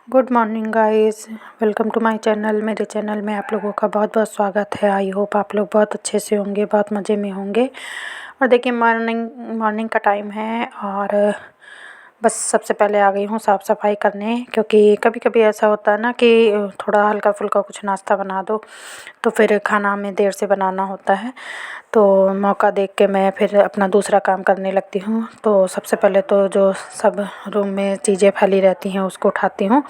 Good morning guys, welcome to my channel. मेरे channel में आप लोगों का बहुत बहुत स्वागत है। आई होप आप लोग बहुत अच्छे से होंगे, बहुत मज़े में होंगे। और देखिए मॉर्निंग मॉर्निंग का टाइम है और बस सबसे पहले आ गई हूँ साफ़ सफाई करने, क्योंकि कभी कभी ऐसा होता है ना कि थोड़ा हल्का फुल्का कुछ नाश्ता बना दो तो फिर खाना हमें देर से बनाना होता है। तो मौका देख के मैं फिर अपना दूसरा काम करने लगती हूँ। तो सबसे पहले तो जो सब रूम में चीज़ें फैली रहती हैं उसको उठाती हूँ।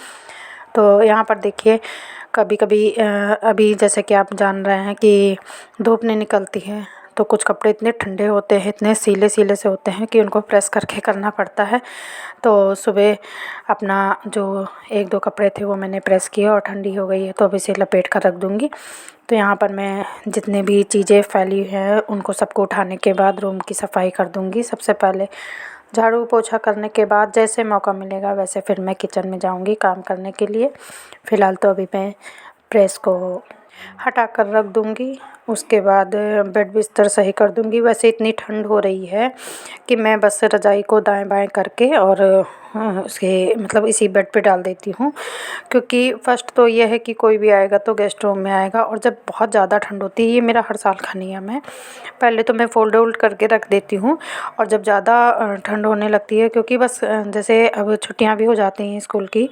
तो यहाँ पर देखिए कभी कभी अभी जैसे कि आप जान रहे हैं कि धूप नहीं निकलती है, तो कुछ कपड़े इतने ठंडे होते हैं, इतने सीले सीले से होते हैं कि उनको प्रेस करके करना पड़ता है। तो सुबह अपना जो एक दो कपड़े थे वो मैंने प्रेस किए और ठंडी हो गई है, तो अब इसे लपेट कर रख दूँगी। तो यहाँ पर मैं जितने भी चीज़ें फैली हैं उनको सबको उठाने के बाद रूम की सफाई कर दूँगी। सबसे पहले झाड़ू पोछा करने के बाद जैसे मौका मिलेगा वैसे फिर मैं किचन में जाऊँगी काम करने के लिए। फ़िलहाल तो अभी मैं प्रेस को हटा कर रख दूँगी। उसके बाद बेड बिस्तर सही कर दूँगी। वैसे इतनी ठंड हो रही है कि मैं बस रज़ाई को दाएं बाएं करके और उसके मतलब इसी बेड पे डाल देती हूँ, क्योंकि फ़र्स्ट तो ये है कि कोई भी आएगा तो गेस्ट रूम में आएगा। और जब बहुत ज़्यादा ठंड होती है, ये मेरा हर साल का नियम है, पहले तो मैं फ़ोल्ड वोल्ड करके रख देती हूँ। और जब ज़्यादा ठंड होने लगती है, क्योंकि बस जैसे अब छुट्टियाँ भी हो जाती हैं स्कूल की,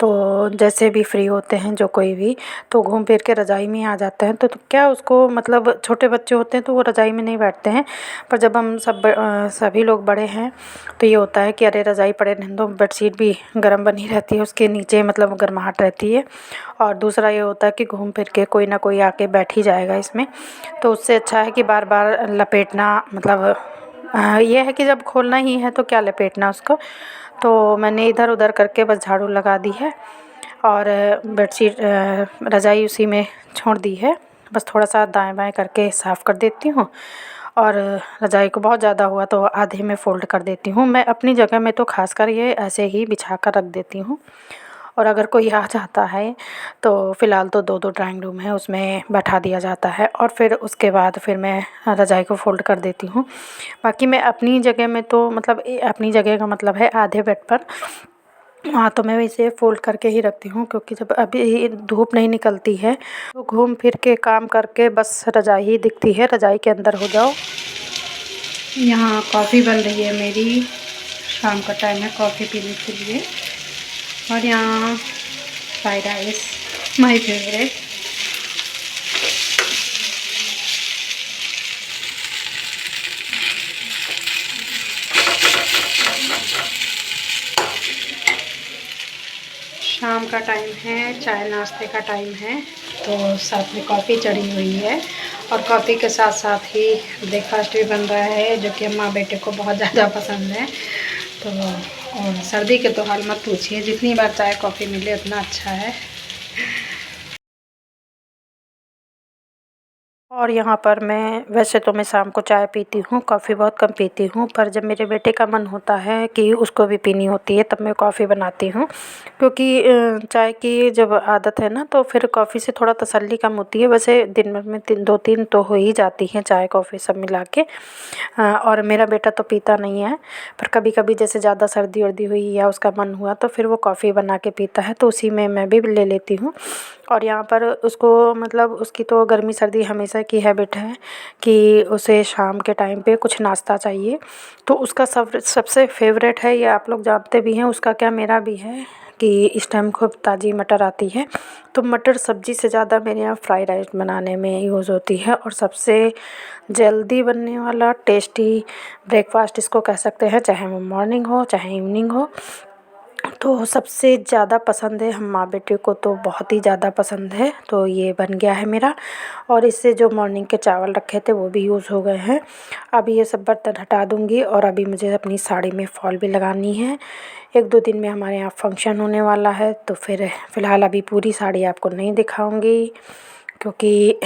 तो जैसे भी फ्री होते हैं जो कोई भी, तो घूम फिर के रज़ाई में आ जाते हैं। तो क्या उसको मतलब छोटे बच्चे होते हैं तो वो रज़ाई में नहीं बैठते हैं, पर जब हम सभी लोग बड़े हैं तो ये होता है कि अरे रज़ाई पड़े रहने दो, बेडशीट भी गर्म बनी रहती है, उसके नीचे मतलब गर्माहट रहती है। और दूसरा ये होता है कि घूम फिर के कोई ना कोई आके बैठ ही जाएगा इसमें, तो उससे अच्छा है कि बार बार लपेटना मतलब ये है कि जब खोलना ही है तो क्या लपेटना उसको। तो मैंने इधर उधर करके बस झाड़ू लगा दी है और बेडशीट रज़ाई उसी में छोड़ दी है। बस थोड़ा सा दाएं बाएं करके साफ़ कर देती हूँ और रज़ाई को बहुत ज़्यादा हुआ तो आधे में फ़ोल्ड कर देती हूँ। मैं अपनी जगह में तो ख़ासकर ये ऐसे ही बिछा कर रख देती हूँ। और अगर कोई आ जाता है तो फ़िलहाल तो दो दो ड्राइंग रूम है, उसमें बैठा दिया जाता है और फिर उसके बाद फिर मैं रज़ाई को फ़ोल्ड कर देती हूँ। बाकी मैं अपनी जगह में तो मतलब अपनी जगह का मतलब है आधे बेड पर, हाँ, तो मैं इसे फ़ोल्ड करके ही रखती हूँ, क्योंकि जब अभी धूप नहीं निकलती है तो घूम फिर के काम करके बस रज़ाई ही दिखती है, रज़ाई के अंदर हो जाओ। यहाँ कॉफ़ी बन रही है मेरी, शाम का टाइम है कॉफ़ी पीने के लिए। और यहाँ फ्राइड राइस माय फेवरेट। शाम का टाइम है, चाय नाश्ते का टाइम है, तो साथ में कॉफ़ी चढ़ी हुई है और कॉफ़ी के साथ साथ ही ब्रेकफास्ट भी बन रहा है, जो कि अम्मा बेटे को बहुत ज़्यादा पसंद है। तो और सर्दी के तो हाल मत पूछिए, जितनी बार चाय कॉफ़ी मिले उतना अच्छा है। और यहाँ पर मैं वैसे तो मैं शाम को चाय पीती हूँ, कॉफ़ी बहुत कम पीती हूँ, पर जब मेरे बेटे का मन होता है कि उसको भी पीनी होती है तब मैं कॉफ़ी बनाती हूँ। क्योंकि चाय की जब आदत है ना तो फिर कॉफ़ी से थोड़ा तसल्ली कम होती है। वैसे दिन भर में दो तीन तो हो ही जाती हैं चाय कॉफ़ी सब मिला के। और मेरा बेटा तो पीता नहीं है, पर कभी कभी जैसे ज़्यादा सर्दी वर्दी हुई या उसका मन हुआ तो फिर वो कॉफ़ी बना के पीता है, तो उसी में मैं भी ले लेती हूँ। और यहाँ पर उसको मतलब उसकी तो गर्मी सर्दी हमेशा की हैबिट है कि उसे शाम के टाइम पे कुछ नाश्ता चाहिए। तो उसका सबसे फेवरेट है, ये आप लोग जानते भी हैं, उसका क्या मेरा भी है, कि इस टाइम खूब ताज़ी मटर आती है तो मटर सब्ज़ी से ज़्यादा मेरे यहाँ फ्राइड राइस बनाने में यूज़ होती है। और सबसे जल्दी बनने वाला टेस्टी ब्रेकफास्ट इसको कह सकते हैं, चाहे वो मॉर्निंग हो चाहे इवनिंग हो, तो सबसे ज़्यादा पसंद है हम माँ बेटे को, तो बहुत ही ज़्यादा पसंद है। तो ये बन गया है मेरा। और इससे जो मॉर्निंग के चावल रखे थे वो भी यूज़ हो गए हैं। अभी ये सब बर्तन हटा दूँगी और अभी मुझे अपनी साड़ी में फॉल भी लगानी है। एक दो दिन में हमारे यहाँ फंक्शन होने वाला है, तो फिर फ़िलहाल अभी पूरी साड़ी आपको नहीं दिखाऊँगी, क्योंकि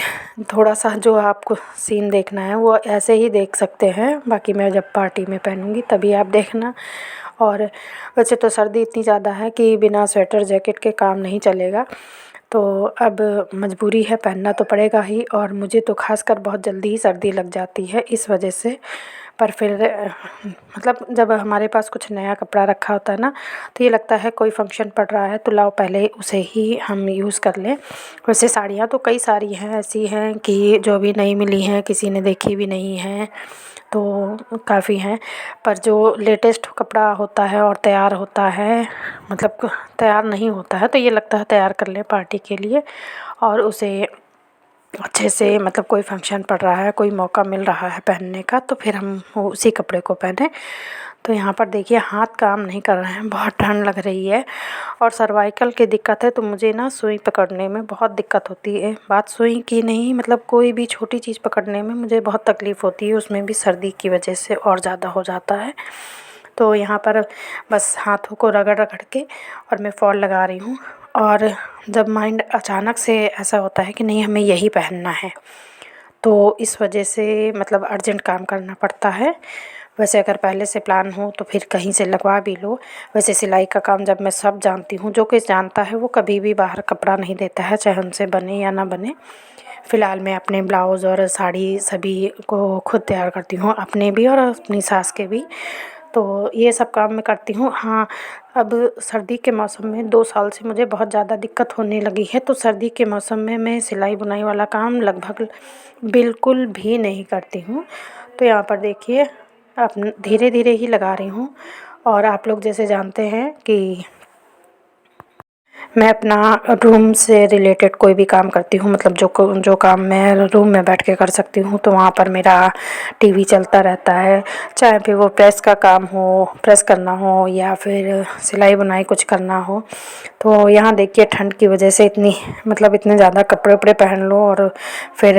थोड़ा सा जो आपको सीन देखना है वो ऐसे ही देख सकते हैं, बाकी मैं जब पार्टी में पहनूँगी तभी आप देखना। और वैसे तो सर्दी इतनी ज़्यादा है कि बिना स्वेटर जैकेट के काम नहीं चलेगा, तो अब मजबूरी है, पहनना तो पड़ेगा ही। और मुझे तो खासकर बहुत जल्दी ही सर्दी लग जाती है, इस वजह से पर फिर मतलब जब हमारे पास कुछ नया कपड़ा रखा होता है ना, तो ये लगता है कोई फंक्शन पड़ रहा है तो लाओ पहले उसे ही हम यूज़ कर लें। वैसे साड़ियाँ तो कई सारी हैं, ऐसी हैं कि जो अभी नई मिली हैं, किसी ने देखी भी नहीं है, तो काफ़ी हैं। पर जो लेटेस्ट कपड़ा होता है और तैयार होता है, मतलब तैयार नहीं होता है, तो ये लगता है तैयार कर लें पार्टी के लिए, और उसे अच्छे से, मतलब कोई फंक्शन पड़ रहा है, कोई मौका मिल रहा है पहनने का, तो फिर हम वो उसी कपड़े को पहने। तो यहाँ पर देखिए हाथ काम नहीं कर रहे हैं, बहुत ठंड लग रही है और सर्वाइकल की दिक्कत है, तो मुझे ना सुई पकड़ने में बहुत दिक्कत होती है। बात सुई की नहीं, मतलब कोई भी छोटी चीज़ पकड़ने में मुझे बहुत तकलीफ़ होती है, उसमें भी सर्दी की वजह से और ज़्यादा हो जाता है। तो यहाँ पर बस हाथों को रगड़ रगड़ के और मैं फ़ॉल लगा रही हूँ। और जब माइंड अचानक से ऐसा होता है कि नहीं हमें यही पहनना है, तो इस वजह से मतलब अर्जेंट काम करना पड़ता है। वैसे अगर पहले से प्लान हो तो फिर कहीं से लगवा भी लो। वैसे सिलाई का काम जब मैं सब जानती हूँ, जो कोई जानता है वो कभी भी बाहर कपड़ा नहीं देता है, चाहे उनसे बने या ना बने। फ़िलहाल मैं अपने ब्लाउज़ और साड़ी सभी को खुद तैयार करती हूँ, अपने भी और अपनी सास के भी। तो ये सब काम मैं करती हूँ। हाँ, अब सर्दी के मौसम में 2 साल से मुझे बहुत ज़्यादा दिक्कत होने लगी है, तो सर्दी के मौसम में मैं सिलाई बुनाई वाला काम लगभग बिल्कुल भी नहीं करती हूँ। तो यहाँ पर देखिए अब धीरे धीरे ही लगा रही हूँ। और आप लोग जैसे जानते हैं कि मैं अपना रूम से रिलेटेड कोई भी काम करती हूँ, मतलब जो काम मैं रूम में बैठ के कर सकती हूँ, तो वहाँ पर मेरा टीवी चलता रहता है। चाहे फिर वो प्रेस का काम हो, प्रेस करना हो, या फिर सिलाई बुनाई कुछ करना हो। तो यहाँ देखिए ठंड की वजह से मतलब इतने ज़्यादा कपड़े उपड़े पहन लो, और फिर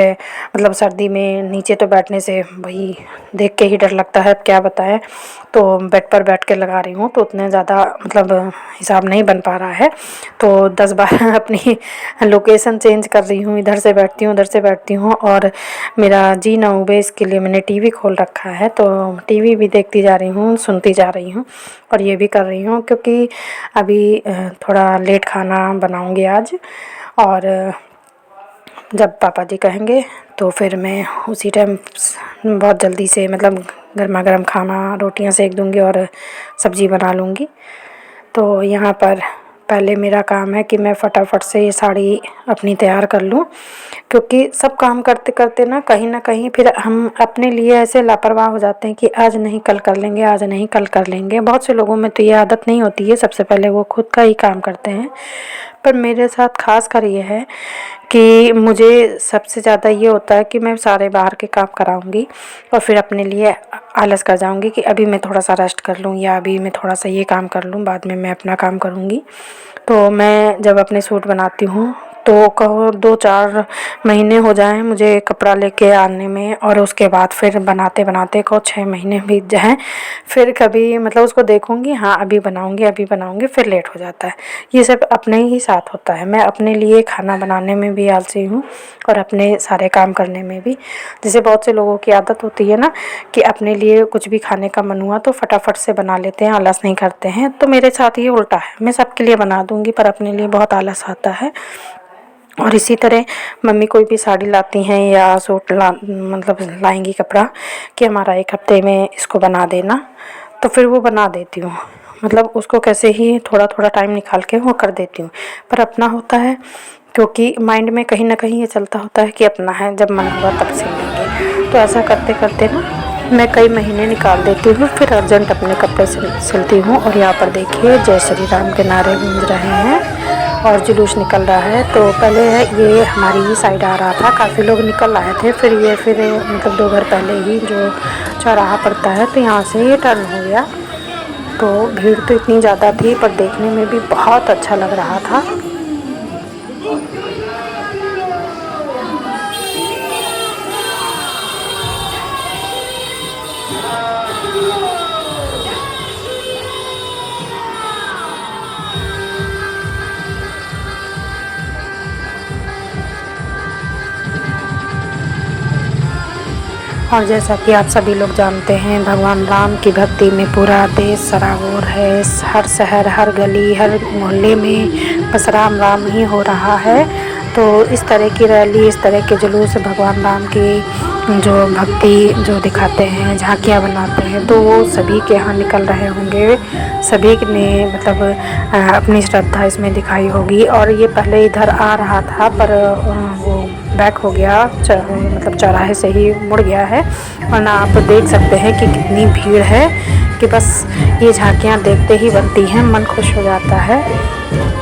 मतलब सर्दी में नीचे तो बैठने से वही देख के ही डर लगता है, अब क्या बताएं। तो बेड पर बैठ के लगा रही हूँ, तो उतने ज़्यादा मतलब हिसाब नहीं बन पा रहा है, तो 10 बार अपनी लोकेशन चेंज कर रही हूँ, इधर से बैठती हूँ, उधर से बैठती हूँ। और मेरा जी ना उबे इसके लिए मैंने टीवी खोल रखा है, तो टीवी भी देखती जा रही हूँ, सुनती जा रही हूँ, और ये भी कर रही हूँ क्योंकि अभी थोड़ा लेट खाना बनाऊँगी आज। और जब पापा जी कहेंगे तो फिर मैं उसी टाइम बहुत जल्दी से मतलब गर्मा गर्म खाना, रोटियां सेक दूँगी और सब्ज़ी बना लूँगी। तो यहाँ पर पहले मेरा काम है कि मैं फटाफट से ये साड़ी अपनी तैयार कर लूँ, क्योंकि सब काम करते करते ना कहीं फिर हम अपने लिए ऐसे लापरवाह हो जाते हैं कि आज नहीं कल कर लेंगे, आज नहीं कल कर लेंगे। बहुत से लोगों में तो ये आदत नहीं होती है, सबसे पहले वो खुद का ही काम करते हैं। पर मेरे साथ ख़ास कर ये है कि मुझे सबसे ज़्यादा ये होता है कि मैं सारे बाहर के काम कराऊंगी और फिर अपने लिए आलस कर जाऊंगी कि अभी मैं थोड़ा सा रेस्ट कर लूँ, या अभी मैं थोड़ा सा ये काम कर लूँ, बाद में मैं अपना काम करूँगी। तो मैं जब अपने सूट बनाती हूँ तो कहो 2-4 महीने हो जाएं मुझे कपड़ा लेके आने में, और उसके बाद फिर बनाते बनाते को 6 महीने बीत जाएं, फिर कभी मतलब उसको देखूँगी, हाँ अभी बनाऊँगी, फिर लेट हो जाता है। ये सब अपने ही साथ होता है। मैं अपने लिए खाना बनाने में भी आलसी हूँ और अपने सारे काम करने में भी। जैसे बहुत से लोगों की आदत होती है ना कि अपने लिए कुछ भी खाने का मन हुआ तो फटाफट से बना लेते हैं, आलस नहीं करते हैं। तो मेरे साथ ये उल्टा है, मैं सबके लिए बना दूँगी पर अपने लिए बहुत आलस आता है। और इसी तरह मम्मी कोई भी साड़ी लाती हैं या सूट मतलब लाएंगी कपड़ा कि हमारा 1 हफ्ते में इसको बना देना, तो फिर वो बना देती हूँ, मतलब उसको कैसे ही थोड़ा थोड़ा टाइम निकाल के वो कर देती हूँ। पर अपना होता है क्योंकि माइंड में कहीं ना कहीं ये चलता होता है कि अपना है, जब मन हुआ तब सिल लेंगे। तो ऐसा करते करते ना मैं कई महीने निकाल देती हूँ, फिर अर्जेंट अपने कपड़े सिलती हूँ। और यहाँ पर देखिए जय श्री राम के नारे गूंज रहे हैं और जुलूस निकल रहा है। तो पहले ये हमारी ही साइड आ रहा था, काफ़ी लोग निकल आए थे, फिर मतलब 2 घर पहले ही जो चौराहा पड़ता है तो यहाँ से ये टर्न हो गया। तो भीड़ तो इतनी ज़्यादा थी पर देखने में भी बहुत अच्छा लग रहा था। और जैसा कि आप सभी लोग जानते हैं, भगवान राम की भक्ति में पूरा देश सराबोर है। हर शहर, हर गली, हर मोहल्ले में बस राम राम ही हो रहा है। तो इस तरह की रैली, इस तरह के जुलूस भगवान राम की जो भक्ति जो दिखाते हैं, झांकियाँ बनाते हैं, तो वो सभी के यहाँ निकल रहे होंगे। सभी ने मतलब अपनी श्रद्धा इसमें दिखाई होगी। और ये पहले इधर आ रहा था पर वो बैक हो गया, मतलब चौराहे से ही मुड़ गया है। वरना आप देख सकते हैं कि कितनी भीड़ है कि बस ये झांकियाँ देखते ही बनती हैं, मन खुश हो जाता है।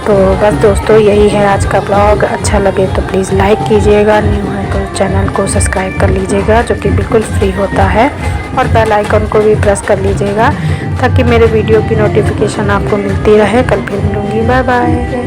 तो बस दोस्तों, यही है आज का ब्लॉग। अच्छा लगे तो प्लीज़ लाइक कीजिएगा, न्यू है तो चैनल को सब्सक्राइब कर लीजिएगा, जो कि बिल्कुल फ्री होता है। और बेल आइकन को भी प्रेस कर लीजिएगा ताकि मेरे वीडियो की नोटिफिकेशन आपको मिलती रहे। कल फिर मिलूँगी, बाय बाय।